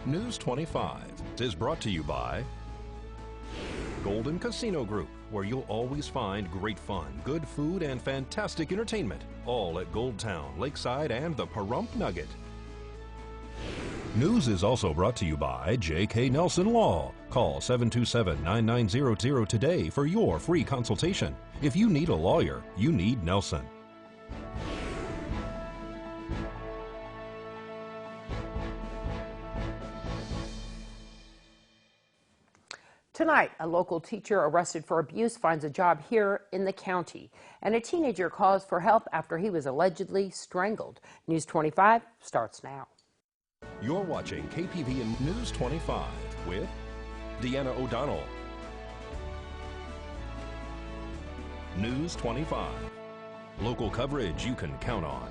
News 25 is brought to you by Golden Casino Group, where you'll always find great fun, good food, and fantastic entertainment, all at Gold Town, Lakeside, and the Pahrump Nugget. News is also brought to you by J.K. Nelson Law. Call 727-9900 today for your free consultation. If you need a lawyer, you need Nelson. Tonight, a local teacher arrested for abuse finds a job here in the county, and a teenager calls for help after he was allegedly strangled. News 25 starts now. You're watching KPVM News 25 with Deanna O'Donnell. News 25. Local coverage you can count on.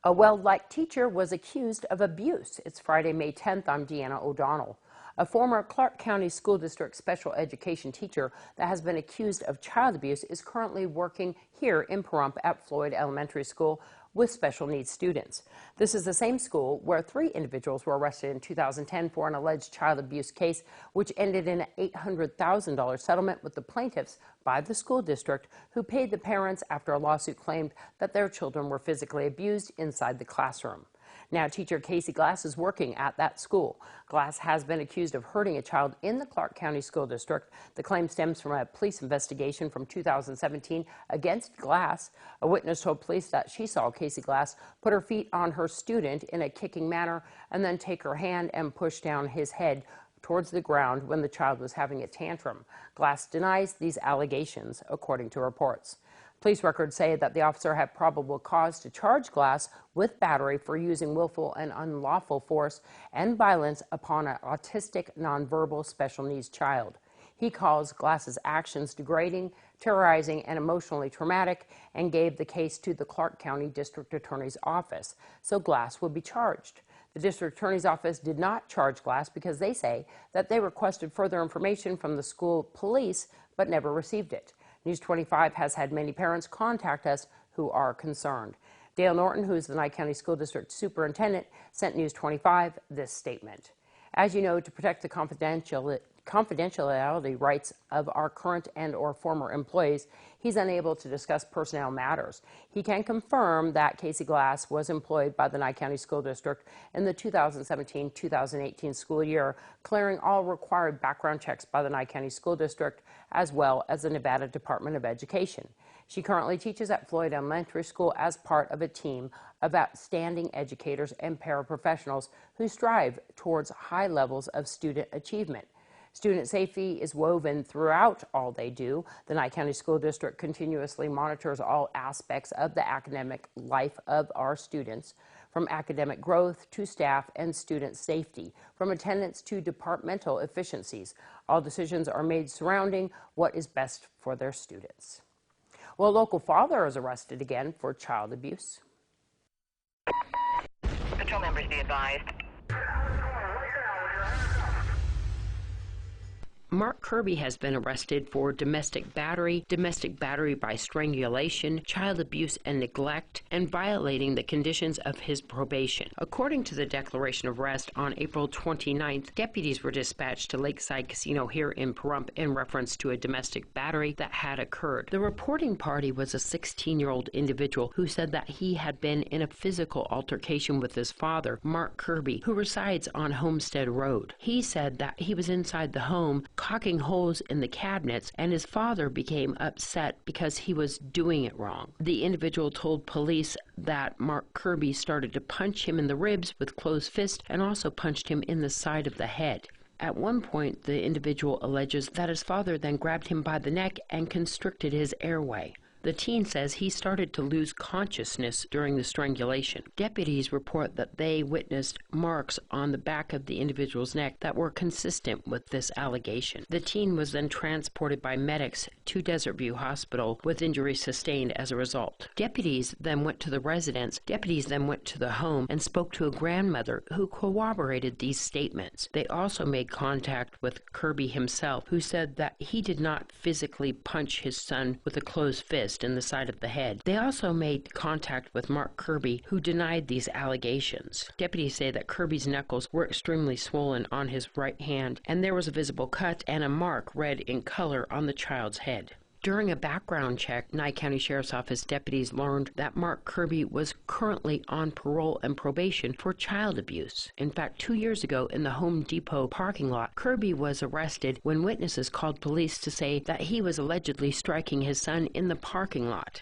A well-liked teacher was accused of abuse. It's Friday, May 10th. I'm Deanna O'Donnell. A former Clark County School District special education teacher that has been accused of child abuse is currently working here in Pahrump at Floyd Elementary School with special needs students. This is the same school where 3 individuals were arrested in 2010 for an alleged child abuse case, which ended in an $800,000 settlement with the plaintiffs by the school district, who paid the parents after a lawsuit claimed that their children were physically abused inside the classroom. Now, teacher Casey Glass is working at that school. Glass has been accused of hurting a child in the Clark County School District. The claim stems from a police investigation from 2017 against Glass. A witness told police that she saw Casey Glass put her feet on her student in a kicking manner and then take her hand and push down his head towards the ground when the child was having a tantrum. Glass denies these allegations, according to reports. Police records say that the officer had probable cause to charge Glass with battery for using willful and unlawful force and violence upon an autistic, nonverbal special needs child. He calls Glass's actions degrading, terrorizing, and emotionally traumatic, and gave the case to the Clark County District Attorney's Office, so Glass will be charged. The District Attorney's Office did not charge Glass because they say that they requested further information from the school police but never received it. News 25 has had many parents contact us who are concerned. Dale Norton, who is the Nye County School District Superintendent, sent News 25 this statement. As you know, to protect the confidentiality rights of our current and or former employees, he's unable to discuss personnel matters. He can confirm that Casey Glass was employed by the Nye County School District in the 2017-2018 school year, clearing all required background checks by the Nye County School District as well as the Nevada Department of Education. She currently teaches at Floyd Elementary School as part of a team of outstanding educators and paraprofessionals who strive towards high levels of student achievement. Student safety is woven throughout all they do. The Nye County School District continuously monitors all aspects of the academic life of our students, from academic growth to staff and student safety, from attendance to departmental efficiencies. All decisions are made surrounding what is best for their students. Well, a local father is arrested again for child abuse. Patrol members be advised. Mark Kirby has been arrested for domestic battery by strangulation, child abuse and neglect, and violating the conditions of his probation. According to the declaration of arrest on April 29th, deputies were dispatched to Lakeside Casino here in Pahrump in reference to a domestic battery that had occurred. The reporting party was a 16-year-old individual who said that he had been in a physical altercation with his father, Mark Kirby, who resides on Homestead Road. He said that he was inside the home cocking holes in the cabinets, and his father became upset because he was doing it wrong. The individual told police that Mark Kirby started to punch him in the ribs with closed fists and also punched him in the side of the head. At one point, the individual alleges that his father then grabbed him by the neck and constricted his airway. The teen says he started to lose consciousness during the strangulation. Deputies report that they witnessed marks on the back of the individual's neck that were consistent with this allegation. The teen was then transported by medics to Desert View Hospital with injuries sustained as a result. Deputies then went to the residence. Deputies then went to the home and spoke to a grandmother who corroborated these statements. They also made contact with Kirby himself, who said that he did not physically punch his son with a closed fist, fist in the side of the head. They also made contact with Mark Kirby, who denied these allegations. Deputies say that Kirby's knuckles were extremely swollen on his right hand, and there was a visible cut and a mark red in color on the child's head. During a background check, Nye County Sheriff's Office deputies learned that Mark Kirby was currently on parole and probation for child abuse. In fact, 2 years ago in the Home Depot parking lot, Kirby was arrested when witnesses called police to say that he was allegedly striking his son in the parking lot.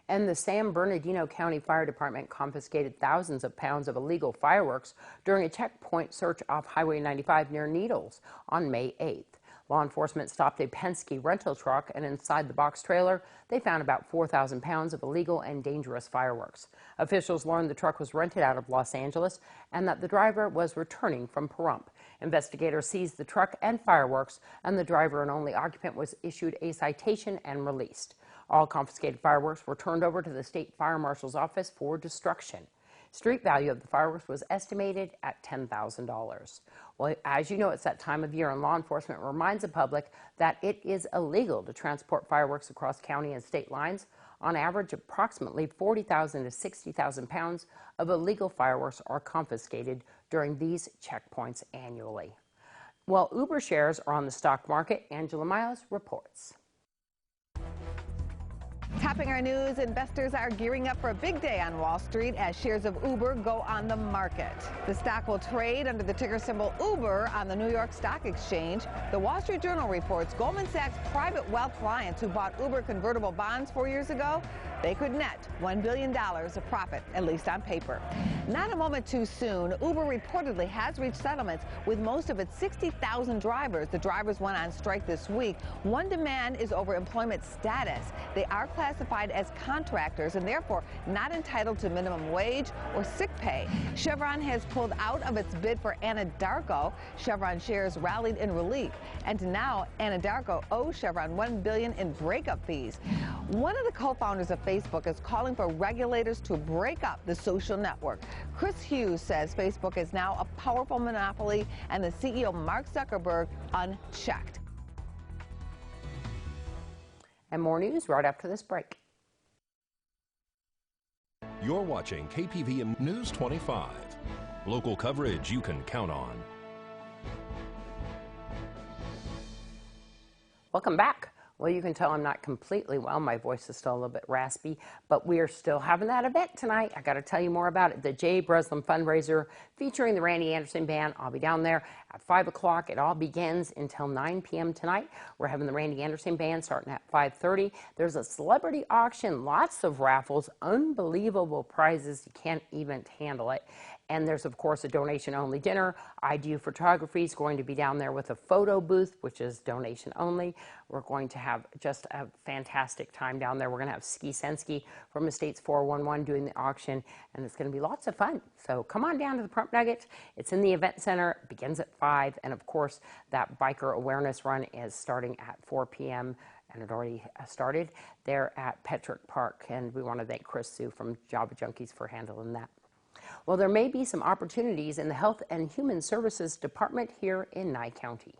And the San Bernardino County Fire Department confiscated thousands of pounds of illegal fireworks during a checkpoint search off Highway 95 near Needles on May 8th. Law enforcement stopped a Penske rental truck, and inside the box trailer, they found about 4,000 pounds of illegal and dangerous fireworks. Officials learned the truck was rented out of Los Angeles and that the driver was returning from Pahrump. Investigators seized the truck and fireworks, and the driver and only occupant was issued a citation and released. All confiscated fireworks were turned over to the state fire marshal's office for destruction. Street value of the fireworks was estimated at $10,000. Well, as you know, it's that time of year, and law enforcement reminds the public that it is illegal to transport fireworks across county and state lines. On average, approximately 40,000 to 60,000 pounds of illegal fireworks are confiscated during these checkpoints annually. Well, Uber shares are on the stock market. Angela Miles reports. Topping our news, investors are gearing up for a big day on Wall Street as shares of Uber go on the market. The stock will trade under the ticker symbol Uber on the New York Stock Exchange. The Wall Street Journal reports Goldman Sachs' private wealth clients who bought Uber convertible bonds 4 years ago, they could net $1 billion of profit, at least on paper. Not a moment too soon, Uber reportedly has reached settlements with most of its 60,000 drivers. The drivers went on strike this week. One demand is over employment status. They are classified as contractors and therefore not entitled to minimum wage or sick pay. Chevron has pulled out of its bid for Anadarko. Chevron shares rallied in relief, and now Anadarko owes Chevron $1 billion in breakup fees. One of the co-founders of Facebook is calling for regulators to break up the social network. Chris Hughes says Facebook is now a powerful monopoly and the CEO Mark Zuckerberg unchecked. And more news right after this break. You're watching KPVM News 25. Local coverage you can count on. Welcome back. Well, you can tell I'm not completely well. My voice is still a little bit raspy, but we are still having that event tonight. I got to tell you more about it. The Jay Breslin fundraiser featuring the Randy Anderson Band. I'll be down there at 5 o'clock. It all begins until 9 p.m. tonight. We're having the Randy Anderson Band starting at 5:30. There's a celebrity auction, lots of raffles, unbelievable prizes. You can't even handle it. And there's, of course, a donation-only dinner. I Do Photography is going to be down there with a photo booth, which is donation only. We're going to have just a fantastic time down there. We're going to have Ski Sensky from Estates 411 doing the auction, and it's going to be lots of fun. So come on down to the Pahrump Nugget. It's in the event center. It begins at 5, and, of course, that biker awareness run is starting at 4 p.m., and it already started there at Petrick Park, and we want to thank Chris Sue from Java Junkies for handling that. Well, there may be some opportunities in the Health and Human Services Department here in Nye County.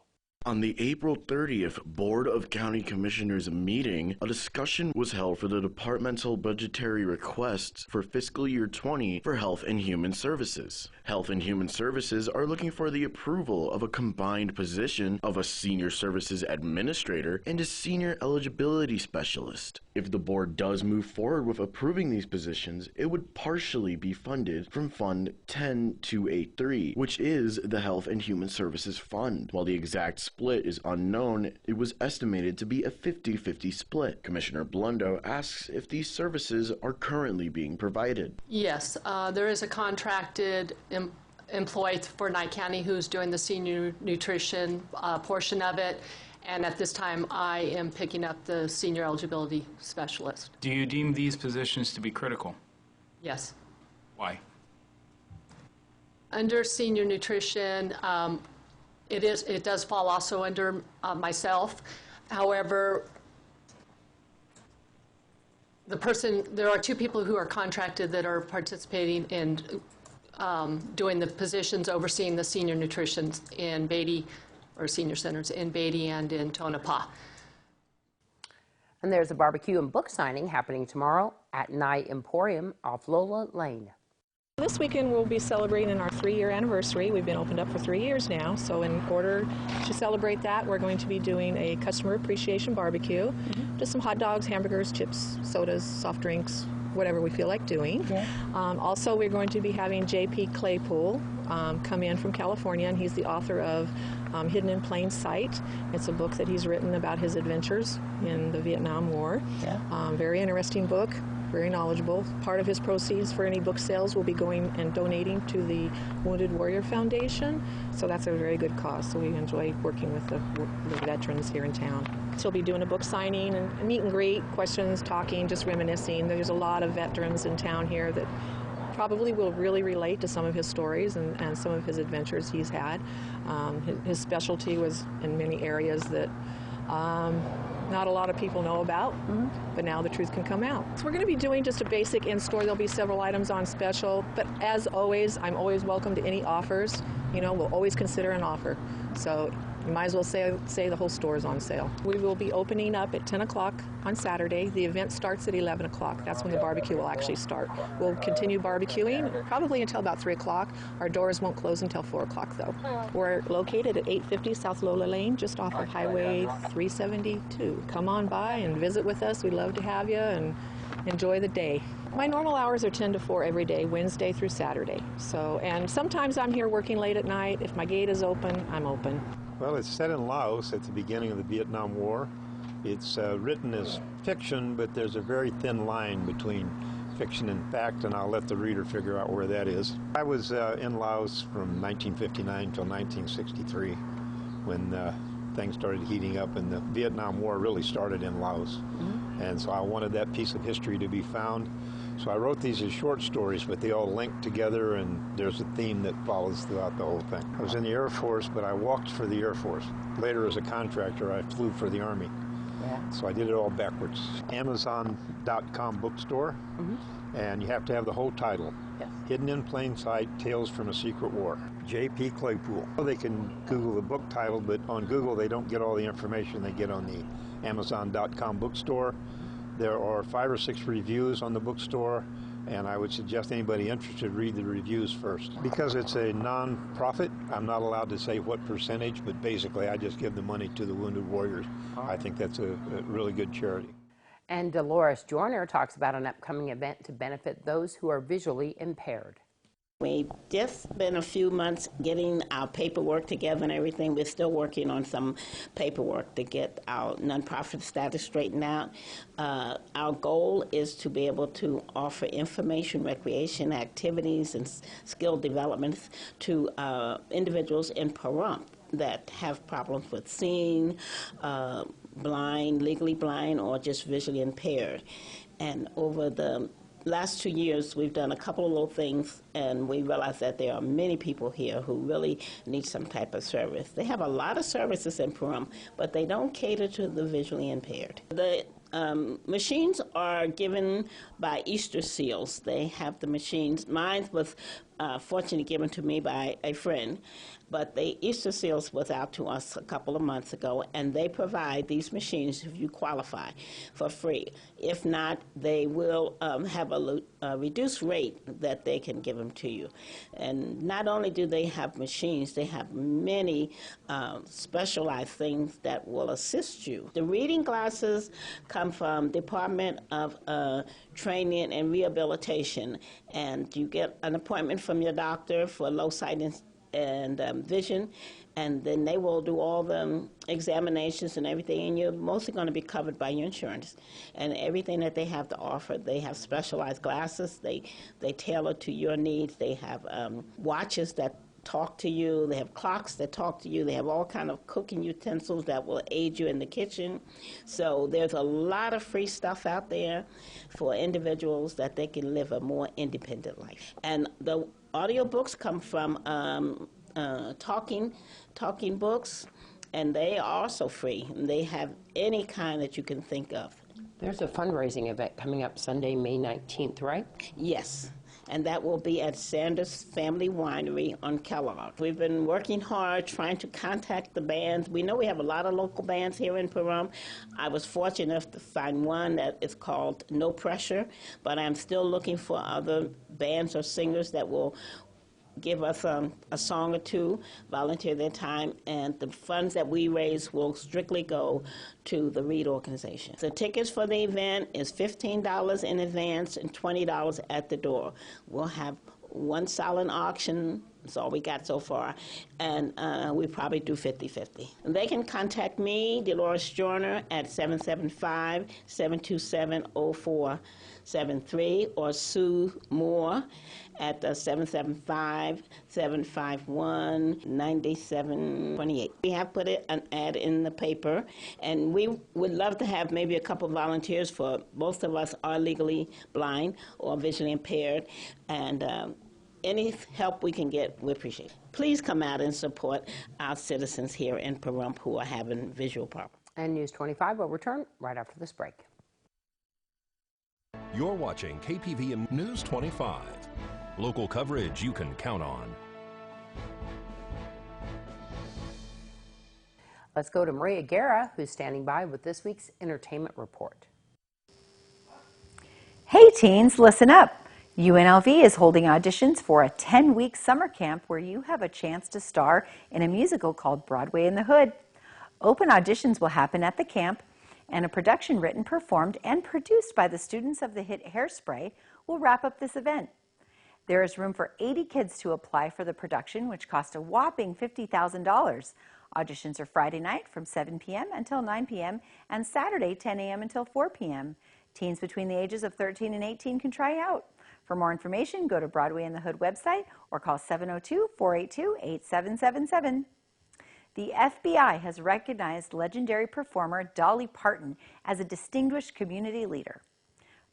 On the April 30th Board of County Commissioners meeting, a discussion was held for the departmental budgetary requests for fiscal year 20 for Health and Human Services. Health and Human Services are looking for the approval of a combined position of a Senior Services Administrator and a Senior Eligibility Specialist. If the board does move forward with approving these positions, it would partially be funded from Fund 10283, which is the Health and Human Services Fund. While the exact split is unknown, it was estimated to be a 50-50 split. Commissioner Blundo asks if these services are currently being provided. Yes, there is a contracted employee for Nye County who's doing the senior nutrition portion of it. And at this time, I am picking up the senior eligibility specialist. Do you deem these positions to be critical? Yes. Why? Under senior nutrition, it does fall also under myself. However, there are two people who are contracted that are participating in doing the positions overseeing the senior nutrition in Beatty, or senior centers in Beatty and in Tonopah. And there's a barbecue and book signing happening tomorrow at Nye Emporium off Lola Lane. This weekend we'll be celebrating our 3-year anniversary. We've been opened up for 3 years now, so in order to celebrate that, we're going to be doing a customer appreciation barbecue. Just some hot dogs, hamburgers, chips, sodas, soft drinks, whatever we feel like doing. Yeah. Also, we're going to be having J.P. Claypool come in from California, and he's the author of Hidden in Plain Sight. It's a book that he's written about his adventures in the Vietnam War. Yeah. Very interesting book. Very knowledgeable. Part of his proceeds for any book sales will be going and donating to the Wounded Warrior Foundation. So that's a very good cause. So we enjoy working with the veterans here in town. So we'll be doing a book signing and a meet and greet, questions, talking, just reminiscing. There's a lot of veterans in town here that probably will really relate to some of his stories and some of his adventures he's had. His specialty was in many areas that not a lot of people know about, but now the truth can come out. So we're going to be doing just a basic in-store. There'll be several items on special, but as always, I'm always welcome to any offers. You know, we'll always consider an offer. So you might as well say the whole store is on sale. We will be opening up at 10 o'clock on Saturday. The event starts at 11 o'clock. That's when the barbecue will actually start. We'll continue barbecuing probably until about 3 o'clock. Our doors won't close until 4 o'clock, though. We're located at 850 South Lola Lane, just off of Highway 372. Come on by and visit with us. We'd love to have you and enjoy the day. My normal hours are 10 to 4 every day, Wednesday through Saturday. So, and sometimes I'm here working late at night. If my gate is open, I'm open. Well, it's set in Laos at the beginning of the Vietnam War. It's written as fiction, but there's a very thin line between fiction and fact, and I'll let the reader figure out where that is. I was in Laos from 1959 till 1963 when things started heating up and the Vietnam War really started in Laos. And so I wanted that piece of history to be found. So I wrote these as short stories, but they all link together, and there's a theme that follows throughout the whole thing. I was in the Air Force, but I walked for the Air Force. Later, as a contractor, I flew for the Army. Yeah. So I did it all backwards. Amazon.com bookstore, and you have to have the whole title. Yes. Hidden in Plain Sight, Tales from a Secret War. J.P. Claypool. Well, they can Google the book title, but on Google they don't get all the information they get on the Amazon.com bookstore. There are 5 or 6 reviews on the bookstore, and I would suggest anybody interested read the reviews first. Because it's a non-profit, I'm not allowed to say what percentage, but basically I just give the money to the Wounded Warriors. I think that's a really good charity. And Dolores Joyner talks about an upcoming event to benefit those who are visually impaired. We've just been a few months getting our paperwork together and everything. We're still working on some paperwork to get our nonprofit status straightened out. Our goal is to be able to offer information, recreation, activities, and skill developments to individuals in Pahrump that have problems with seeing, blind, legally blind, or just visually impaired. And over the last 2 years, we've done a couple of little things, and we realize that there are many people here who really need some type of service. They have a lot of services in Pahrump, but they don't cater to the visually impaired. The machines are given by Easter Seals. They have the machines. Mine was fortunately given to me by a friend, but the Easter Seals was out to us a couple of months ago, and they provide these machines if you qualify for free. If not, they will have a reduced rate that they can give them to you. And not only do they have machines, they have many specialized things that will assist you. The reading glasses come from Department of Training and Rehabilitation, and you get an appointment from your doctor for low sight and vision, and then they will do all the examinations and everything, and you're mostly going to be covered by your insurance. And everything that they have to offer, they have specialized glasses, they tailor to your needs, they have watches that talk to you, they have clocks that talk to you, they have all kind of cooking utensils that will aid you in the kitchen. So there's a lot of free stuff out there for individuals that they can live a more independent life. And the audiobooks come from talking books, and they are also free. They have any kind that you can think of. There's a fundraising event coming up Sunday, May 19th, right? Yes. and that will be at Sanders Family Winery on Kellogg. We've been working hard trying to contact the bands. We know we have a lot of local bands here in Pahrump. I was fortunate enough to find one that is called No Pressure, but I'm still looking for other bands or singers that will give us a song or two, volunteer their time, and the funds that we raise will strictly go to the Reed organization. The tickets for the event is $15 in advance and $20 at the door. We'll have one silent auction. That's all we got so far, and we probably do 50-50. They can contact me, Dolores Joyner, at 775-727-0473, or Sue Moore at 775-751-9728. We have put an ad in the paper, and we would love to have maybe a couple volunteers, for most of us are legally blind or visually impaired, and any help we can get, we appreciate it. Please come out and support our citizens here in Pahrump who are having visual problems. And News 25 will return right after this break. You're watching KPVM News 25. Local coverage you can count on. Let's go to Maria Guerra, who's standing by with this week's entertainment report. Hey teens, listen up. UNLV is holding auditions for a 10-week summer camp where you have a chance to star in a musical called Broadway in the Hood. Open auditions will happen at the camp, and a production written, performed, and produced by the students of the hit Hairspray will wrap up this event. There is room for 80 kids to apply for the production, which cost a whopping $50,000. Auditions are Friday night from 7 p.m. until 9 p.m. and Saturday 10 a.m. until 4 p.m. Teens between the ages of 13 and 18 can try out. For more information, go to Broadway in the Hood website or call 702-482-8777. The FBI has recognized legendary performer Dolly Parton as a distinguished community leader.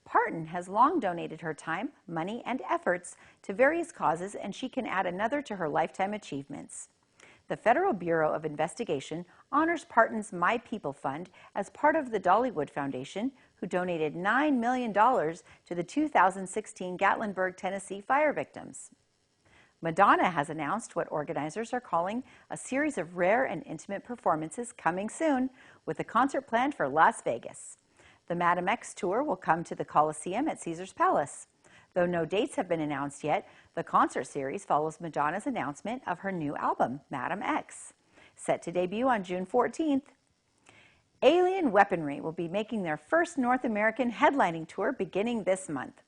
Parton has long donated her time, money, and efforts to various causes, and she can add another to her lifetime achievements. The Federal Bureau of Investigation honors Parton's My People Fund as part of the Dollywood Foundation, who donated $9 million to the 2016 Gatlinburg, Tennessee fire victims. Madonna has announced what organizers are calling a series of rare and intimate performances coming soon, with a concert planned for Las Vegas. The Madam X tour will come to the Coliseum at Caesar's Palace. Though no dates have been announced yet, the concert series follows Madonna's announcement of her new album, Madam X, set to debut on June 14th. Alien Weaponry will be making their first North American headlining tour beginning this month.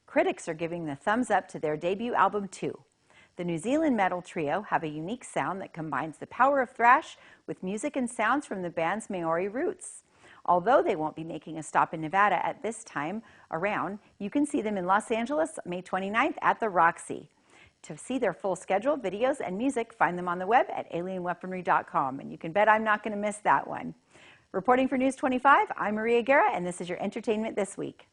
Critics are giving the thumbs up to their debut album, too. The New Zealand metal trio have a unique sound that combines the power of thrash with music and sounds from the band's Maori roots. Although they won't be making a stop in Nevada at this time around, you can see them in Los Angeles May 29th at the Roxy. To see their full schedule, videos, and music, find them on the web at alienweaponry.com, and you can bet I'm not going to miss that one. Reporting for News 25, I'm Maria Guerra, and this is your entertainment this week.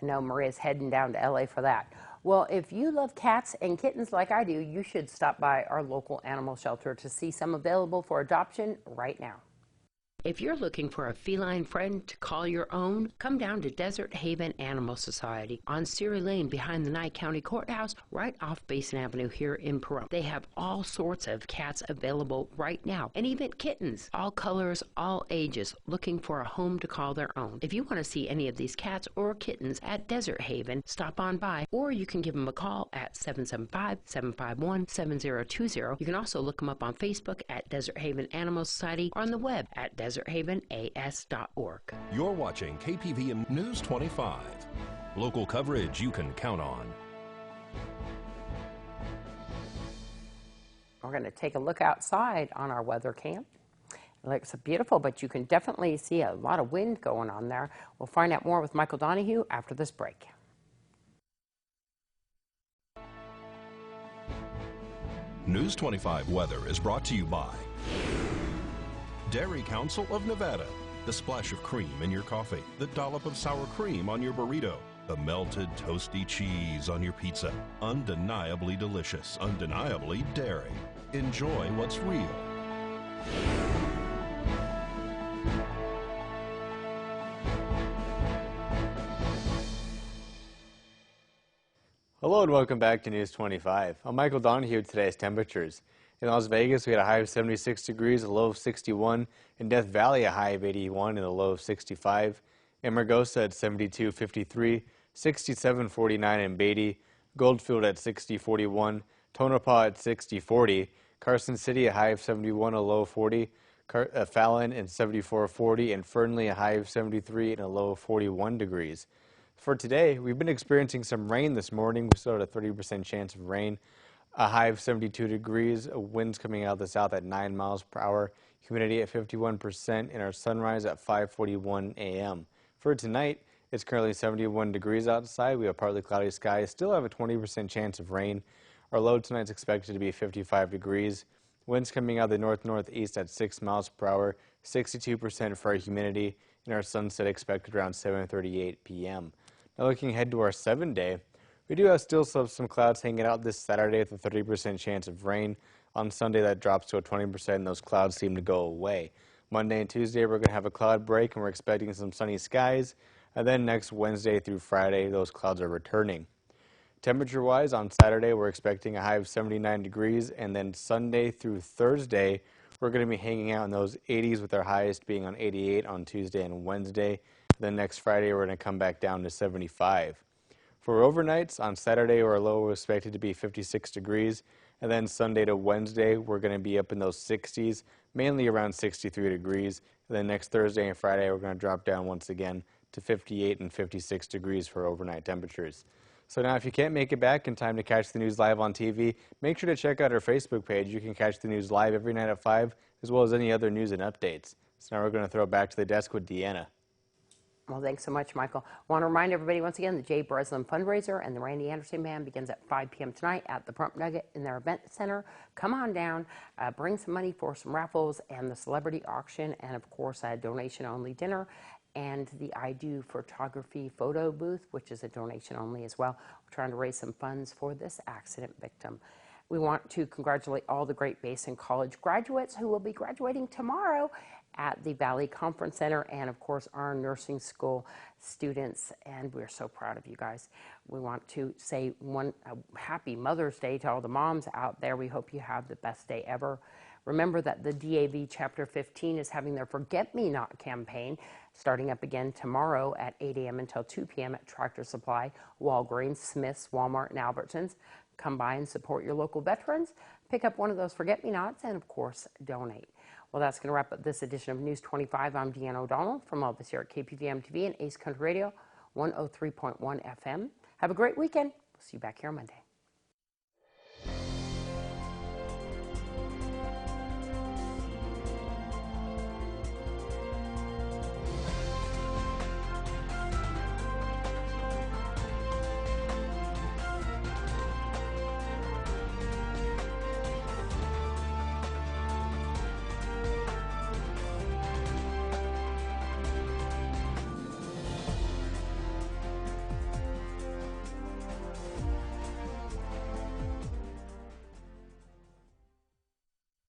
I know Maria's heading down to LA for that. Well, if you love cats and kittens like I do, you should stop by our local animal shelter to see some available for adoption right now. If you're looking for a feline friend to call your own, come down to Desert Haven Animal Society on Siri Lane behind the Nye County Courthouse, right off Basin Avenue here in Pahrump. They have all sorts of cats available right now, and even kittens, all colors, all ages, looking for a home to call their own. If you want to see any of these cats or kittens at Desert Haven, stop on by, or you can give them a call at 775-751-7020. You can also look them up on Facebook at Desert Haven Animal Society or on the web at deserthavenas.org. You're watching KPVM News 25. Local coverage you can count on. We're going to take a look outside on our weather cam. It looks beautiful, but you can definitely see a lot of wind going on there. We'll find out more with Michael Donahue after this break. News 25 weather is brought to you by Dairy Council of Nevada. The splash of cream in your coffee, the dollop of sour cream on your burrito, the melted toasty cheese on your pizza. Undeniably delicious, undeniably dairy. Enjoy what's real. Hello and welcome back to News 25. I'm Michael Donahue with today's temperatures. In Las Vegas, we had a high of 76 degrees, a low of 61. In Death Valley, a high of 81 and a low of 65. In Margosa at 72.53, 67.49 in Beatty, Goldfield at 60.41, Tonopah at 60.40, Carson City a high of 71, a low of 40, Fallon at 74.40, and Fernley a high of 73 and a low of 41 degrees. For today, we've been experiencing some rain this morning. We still had a 30% chance of rain. A high of 72 degrees, winds coming out of the south at 9 miles per hour, humidity at 51%, and our sunrise at 5:41 a.m. For tonight, it's currently 71 degrees outside. We have partly cloudy skies, still have a 20% chance of rain. Our low tonight is expected to be 55 degrees. Winds coming out of the north-northeast at 6 miles per hour, 62% for our humidity, and our sunset expected around 7:38 p.m. Now looking ahead to our 7-day, we do have still some clouds hanging out this Saturday with a 30% chance of rain. On Sunday, that drops to a 20%, and those clouds seem to go away. Monday and Tuesday, we're going to have a cloud break, and we're expecting some sunny skies. And then next Wednesday through Friday, those clouds are returning. Temperature-wise, on Saturday, we're expecting a high of 79 degrees, and then Sunday through Thursday, we're going to be hanging out in those 80s with our highest being on 88 on Tuesday and Wednesday. Then next Friday, we're going to come back down to 75. For overnights, on Saturday, our low is expected to be 56 degrees, and then Sunday to Wednesday, we're going to be up in those 60s, mainly around 63 degrees. And then next Thursday and Friday, we're going to drop down once again to 58 and 56 degrees for overnight temperatures. So now if you can't make it back in time to catch the news live on TV, make sure to check out our Facebook page. You can catch the news live every night at 5, as well as any other news and updates. So now we're going to throw it back to the desk with Deanna. Well, thanks so much, Michael. I want to remind everybody once again, the Jay Breslin fundraiser and the Randy Anderson Band begins at 5 p.m. tonight at the Prump Nugget in their event center. Come on down, bring some money for some raffles and the celebrity auction, and of course a donation-only dinner, and the I Do Photography photo booth, which is a donation only as well. We're trying to raise some funds for this accident victim. We want to congratulate all the Great Basin College graduates who will be graduating tomorrow at the Valley Conference Center, and of course our nursing school students, and we're so proud of you guys. We want to say happy Mother's Day to all the moms out there. We hope you have the best day ever. Remember that the DAV Chapter 15 is having their Forget Me Not campaign starting up again tomorrow at 8 a.m. until 2 p.m. at Tractor Supply, Walgreens, Smith's, Walmart, and Albertsons. Come by and support your local veterans, pick up one of those Forget Me Nots, and of course donate. Well, that's going to wrap up this edition of News 25. I'm Deanna O'Donnell from all of us here at KPVM TV and Ace Country Radio 103.1 FM. Have a great weekend. We'll see you back here on Monday.